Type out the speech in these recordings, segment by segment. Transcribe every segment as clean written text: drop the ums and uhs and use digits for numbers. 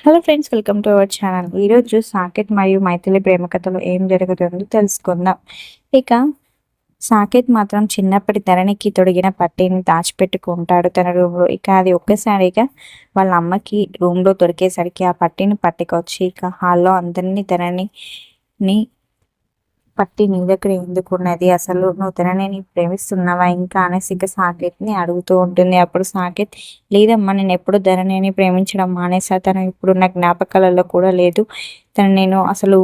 Hello friends, welcome to our channel. ఈరోజు సాకేత్ మరియు మైథిలి ప్రేమ కథలో ఏం జరుగుతుందో తెలుసుకుందాం. ఇక సాకేత్ మాత్రం చిన్నప్పటి ధరణికి తొడిగిన పట్టీని దాచిపెట్టుకుంటాడు తన రూమ్లో. ఇక అది ఒక్కసారిగా వాళ్ళ అమ్మకి రూమ్లో దొరికేసరికి ఆ పట్టీని పట్టుకొచ్చి ఇక హాల్లో అందరినీ ధరణిని పట్టి నీ దగ్గర ఎందుకున్నది, అసలు నువ్వు తనని ప్రేమిస్తున్నావా ఇంకా అనేసి ఇక సాకేత్ని అడుగుతూ ఉంటుంది. అప్పుడు సాకేత్, లేదమ్మా, నేను ఎప్పుడు ధరణిని ప్రేమించడం మానేసా, తను ఇప్పుడు నా జ్ఞాపకాలలో కూడా లేదు, తను నేను అసలు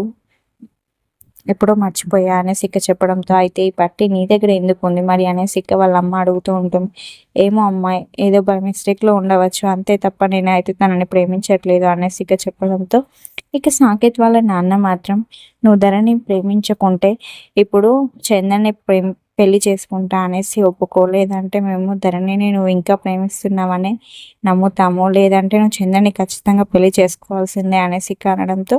ఎప్పుడో మర్చిపోయా అనేసి ఇక చెప్పడంతో, అయితే ఈ పట్టి నీ దగ్గర ఎందుకు ఉంది మరి అనేసి ఇక వాళ్ళ అమ్మ అడుగుతూ ఉంటుంది. ఏమో అమ్మాయి, ఏదో బై మిస్టేక్లో ఉండవచ్చు, అంతే తప్ప నేను అయితే తనని ప్రేమించట్లేదు అనేసి ఇక చెప్పడంతో ఇక సాకేత్ వాళ్ళ నాన్న మాత్రం, నువ్వు ధరని ప్రేమించకుంటే ఇప్పుడు చందన్ని పెళ్లి చేసుకుంటా అనేసి ఒప్పుకోలేదంటే మేము ధరణిని నువ్వు ఇంకా ప్రేమిస్తున్నావని నమ్ముతాము, లేదంటే నువ్వు చందన్ని ఖచ్చితంగా పెళ్లి చేసుకోవాల్సిందే అనేసి ఇక అనడంతో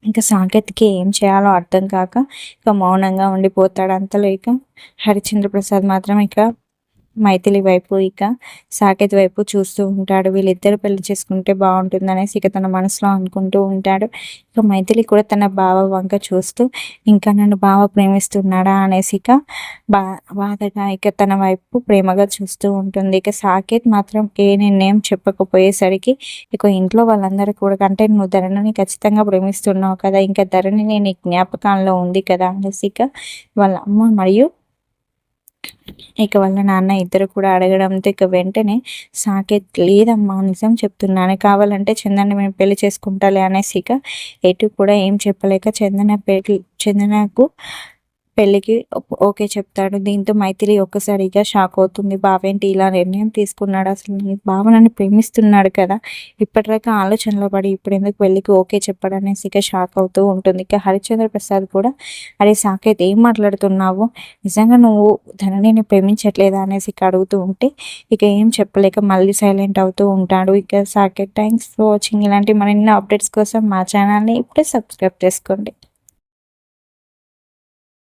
ఇంకా సాకేత్‌కి ఏం చేయాలో అర్థం కాక ఇక మౌనంగా ఉండిపోతాడు. అంతలో ఇక హరిశ్చంద్ర ప్రసాద్ మాత్రం ఇక మైథిలి వైపు ఇక సాకేత్ వైపు చూస్తూ ఉంటాడు. వీళ్ళిద్దరు పెళ్లి చేసుకుంటే బాగుంటుందనేసి ఇక తన మనసులో అనుకుంటూ ఉంటాడు. ఇక మైథిలి కూడా తన బావ వంక చూస్తూ ఇంకా నన్ను బావ ప్రేమిస్తున్నాడా అనేసి ఇక బాధగా ఇక తన వైపు ప్రేమగా చూస్తూ ఉంటుంది. ఇక సాకేత్ మాత్రం ఏ నిర్ణయం చెప్పకపోయేసరికి ఇక ఇంట్లో వాళ్ళందరూ కూడా, అంటే నువ్వు ధరణిని ఖచ్చితంగా ప్రేమిస్తున్నావు కదా, ఇంకా ధరణి నీ జ్ఞాపకాల్లో ఉంది కదా అనేసి ఇక వాళ్ళ అమ్మ మరియు ఇక వాళ్ళ నాన్న ఇద్దరు కూడా అడగడంతో ఇక వెంటనే సాకేత్, లేదమ్మా నిజం చెప్తున్నాను, కావాలంటే చందన్ని మేము పెళ్లి చేసుకుంటాలే అనేసి ఇక ఎటు కూడా ఏం చెప్పలేక చందనకు పెళ్ళికి ఓకే చెప్తాడు. దీంతో మైథిలి ఒక్కసారిగా షాక్ అవుతుంది. బావేంటి ఇలా నిర్ణయం తీసుకున్నాడు, అసలు నీ బావ నన్ను ప్రేమిస్తున్నాడు కదా, ఇప్పటిదాకా ఆలోచనలో పడి ఇప్పుడు ఎందుకు పెళ్ళికి ఓకే చెప్పాడు అనేసి ఇక షాక్ అవుతూ ఉంటుంది. ఇక హరిశ్చంద్ర ప్రసాద్ కూడా, అరే సాకేత్ ఏం మాట్లాడుతున్నావు, నిజంగా నువ్వు ధరణిని ప్రేమించట్లేదా అనేసి ఇక అడుగుతూ ఉంటే ఇక ఏం చెప్పలేక మళ్ళీ సైలెంట్ అవుతూ ఉంటాడు. ఇక సాకేత్, థ్యాంక్స్ ఫర్ వాచింగ్. ఇలాంటి మరిన్ని అప్డేట్స్ కోసం మా ఛానల్ని ఇప్పుడే సబ్స్క్రైబ్ చేసుకోండి.